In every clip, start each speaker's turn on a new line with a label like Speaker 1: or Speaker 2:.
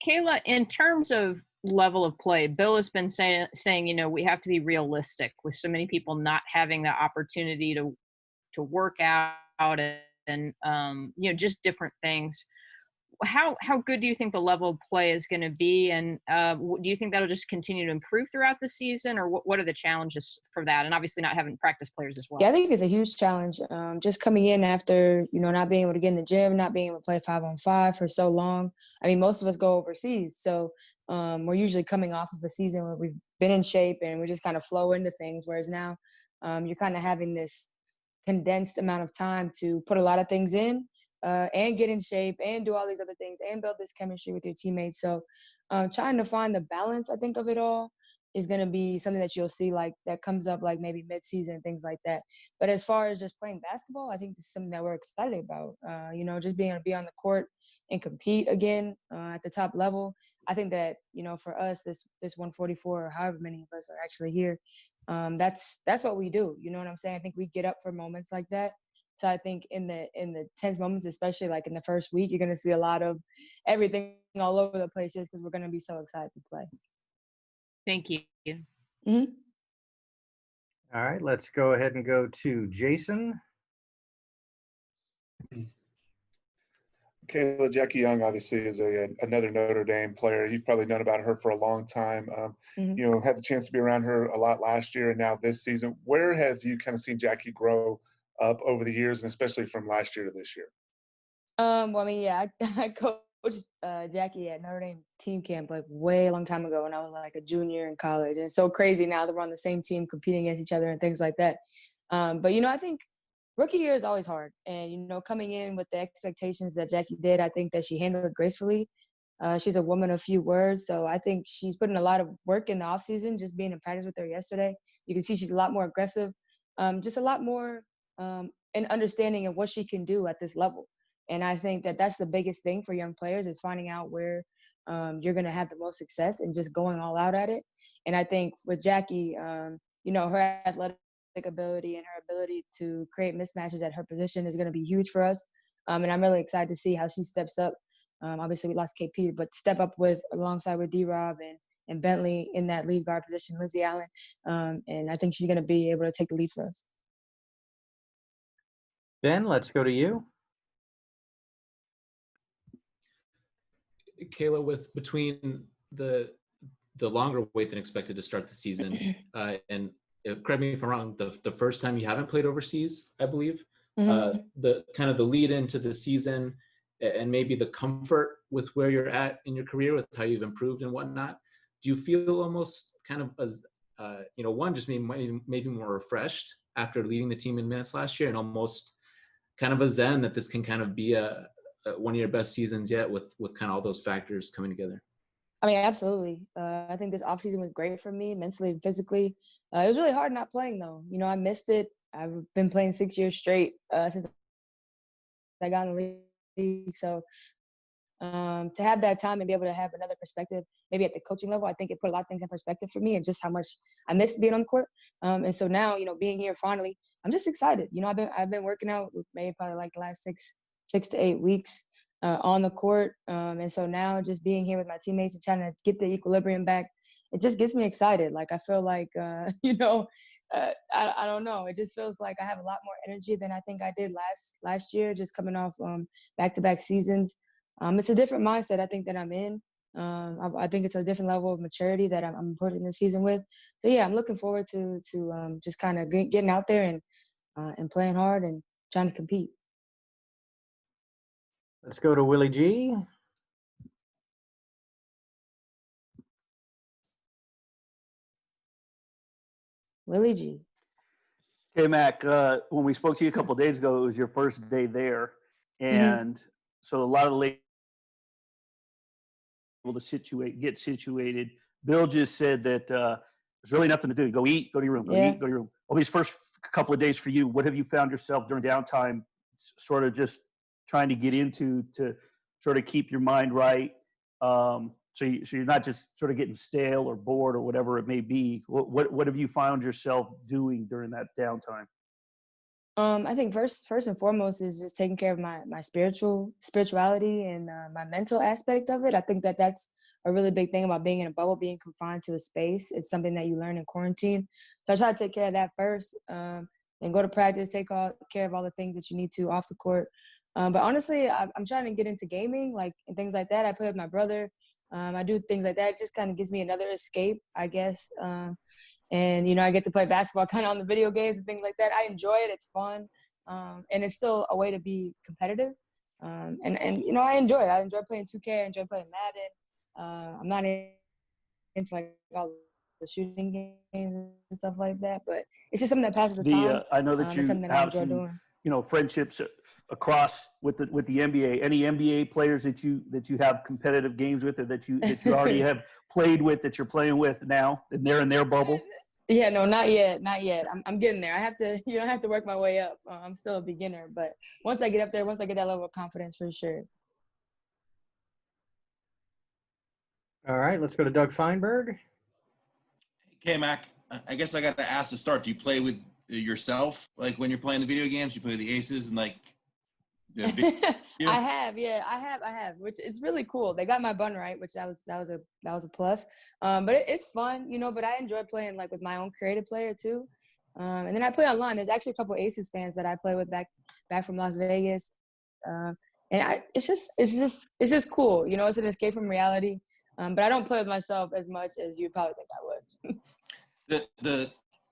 Speaker 1: Kayla, in terms of level of play, Bill has been saying, we have to be realistic with so many people not having the opportunity to work out and just different things. How good do you think the level of play is going to be, and do you think that'll just continue to improve throughout the season, or what are the challenges for that? And obviously, not having practice players as well.
Speaker 2: Yeah, I think it's a huge challenge. Just coming in after not being able to get in the gym, not being able to play 5-on-5 for so long. I mean, most of us go overseas, so we're usually coming off of a season where we've been in shape and we just kind of flow into things. Whereas now, you're kind of having this condensed amount of time to put a lot of things in. And get in shape and do all these other things and build this chemistry with your teammates. So trying to find the balance, I think, of it all is going to be something that you'll see like that comes up like maybe mid-season, things like that. But as far as just playing basketball, I think this is something that we're excited about. Just being able to be on the court and compete again at the top level. I think that, for us, this 144 or however many of us are actually here, that's what we do. You know what I'm saying? I think we get up for moments like that. So I think in the tense moments, especially like in the first week, you're going to see a lot of everything all over the place just because we're going to be so excited to play.
Speaker 1: Thank you.
Speaker 2: Mm-hmm.
Speaker 3: All right, let's go ahead and go to Jason.
Speaker 4: Kayla, Jackie Young obviously is another Notre Dame player. You've probably known about her for a long time. Had the chance to be around her a lot last year and now this season. Where have you kind of seen Jackie grow up over the years, and especially from last year to this year?
Speaker 2: I coached Jackie at Notre Dame team camp like way long time ago when I was like a junior in college. And it's so crazy now that we're on the same team competing against each other and things like that. But I think rookie year is always hard. And, coming in with the expectations that Jackie did, I think that she handled it gracefully. She's a woman of few words. So I think she's putting a lot of work in the offseason, just being in practice with her yesterday. You can see she's a lot more aggressive, just a lot more an understanding of what she can do at this level. And I think that that's the biggest thing for young players is finding out where you're going to have the most success and just going all out at it. And I think with Jackie, her athletic ability and her ability to create mismatches at her position is going to be huge for us. And I'm really excited to see how she steps up. Obviously, we lost KP, but step up alongside with D-Rob and Bentley in that lead guard position, Lindsay Allen. And I think she's going to be able to take the lead for us.
Speaker 3: Ben, let's go to you.
Speaker 5: Kayla, between the longer wait than expected to start the season, and correct me if I'm wrong, the first time you haven't played overseas, I believe, the kind of the lead into the season and maybe the comfort with where you're at in your career, with how you've improved and whatnot, do you feel almost kind of as one, just maybe more refreshed after leading the team in minutes last year, and almost kind of a zen that this can kind of be one of your best seasons yet with kind of all those factors coming together?
Speaker 2: I mean, absolutely. I think this offseason was great for me mentally and physically. It was really hard not playing, though. I missed it. I've been playing 6 years straight since I got in the league. So to have that time and be able to have another perspective, maybe at the coaching level, I think it put a lot of things in perspective for me and just how much I missed being on the court. And so now, being here finally, I'm just excited. I've been working out maybe probably like the last 6 to 8 weeks on the court. And so now just being here with my teammates and trying to get the equilibrium back, it just gets me excited. Like, I feel like, I don't know. It just feels like I have a lot more energy than I think I did last year, just coming off back-to-back seasons. It's a different mindset I think that I'm in. I think it's a different level of maturity that I'm putting the season with. So yeah, I'm looking forward to just kind of getting out there and playing hard and trying to compete.
Speaker 3: Let's go to Willie G.
Speaker 2: Willie G.
Speaker 6: Hey, Mac, when we spoke to you a couple of days ago, it was your first day there. And so a lot of the ladies able to get situated. Bill just said that there's really nothing to do. Go eat, go to your room, eat, go to your room. Well, these first couple of days for you, what have you found yourself during downtime sort of just trying to get into to sort of keep your mind right? So you're not just sort of getting stale or bored or whatever it may be. What have you found yourself doing during that downtime?
Speaker 2: I think first and foremost is just taking care of my spirituality and my mental aspect of it. I think that that's a really big thing about being in a bubble, being confined to a space. It's something that you learn in quarantine. So I try to take care of that first, and go to practice, take care of all the things that you need to off the court. But honestly, I'm trying to get into gaming, like, and things like that. I play with my brother. I do things like that. It just kind of gives me another escape, I guess. And, you know, I get to play basketball kind of on the video games and things like that. I enjoy it. It's fun. And it's still a way to be competitive. And you know, I enjoy it. I enjoy playing 2K. I enjoy playing Madden. I'm not into, like, all the shooting games and stuff like that. But it's just something that passes the time.
Speaker 6: I know that
Speaker 2: It's
Speaker 6: you
Speaker 2: something that I
Speaker 6: have
Speaker 2: enjoy
Speaker 6: some,
Speaker 2: doing.
Speaker 6: you know, friendships across with the NBA. Any NBA players that you have competitive games with, or that you already have played with, that you're playing with now, and they're in their bubble?
Speaker 2: Yeah, no, not yet. I'm getting there. I have to work my way up. I'm still a beginner, but once I get up there, once I get that level of confidence, for sure.
Speaker 3: All right, let's go to Doug Feinberg.
Speaker 7: Okay, Mac, I guess I got to ask to start. Do you play with yourself, like when you're playing the video games? You play with the aces and like
Speaker 2: I have, yeah, I have, which it's really cool. They got my bun right, which that was a plus. But it's fun, you know. But I enjoy playing, like, with my own creative player too. And then I play online. There's actually a couple Aces fans that I play with back from Las Vegas. And it's just cool, you know. It's an escape from reality. But I don't play with myself as much as you'd probably think I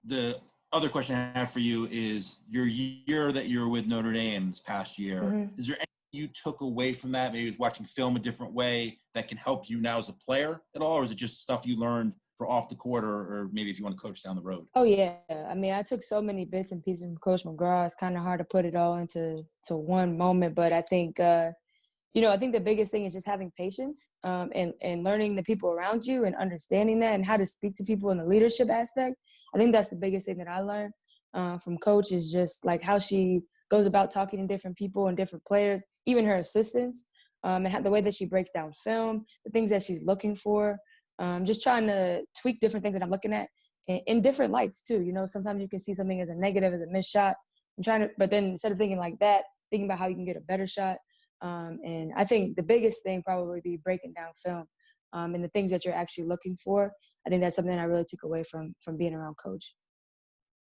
Speaker 7: the other question I have for you is your year that you were with Notre Dame this past year.
Speaker 2: Mm-hmm.
Speaker 7: Is there anything you took away from that? Maybe it was watching film a different way that can help you now as a player at all, or is it just stuff you learned for off the court, or maybe if you want to coach down the road?
Speaker 2: Oh yeah, I mean, I took so many bits and pieces from Coach McGraw. It's kind of hard to put it all into one moment, but I think you know, I think the biggest thing is just having patience, and learning the people around you and understanding that and how to speak to people in the leadership aspect. I think that's the biggest thing that I learned from Coach, is just like how she goes about talking to different people and different players, even her assistants, and how, the way that she breaks down film, the things that she's looking for, just trying to tweak different things that I'm looking at in different lights too. You know, sometimes you can see something as a negative, as a missed shot. But then instead of thinking like that, thinking about how you can get a better shot. And I think the biggest thing probably be breaking down film, and the things that you're actually looking for. I think that's something I really took away from being around Coach.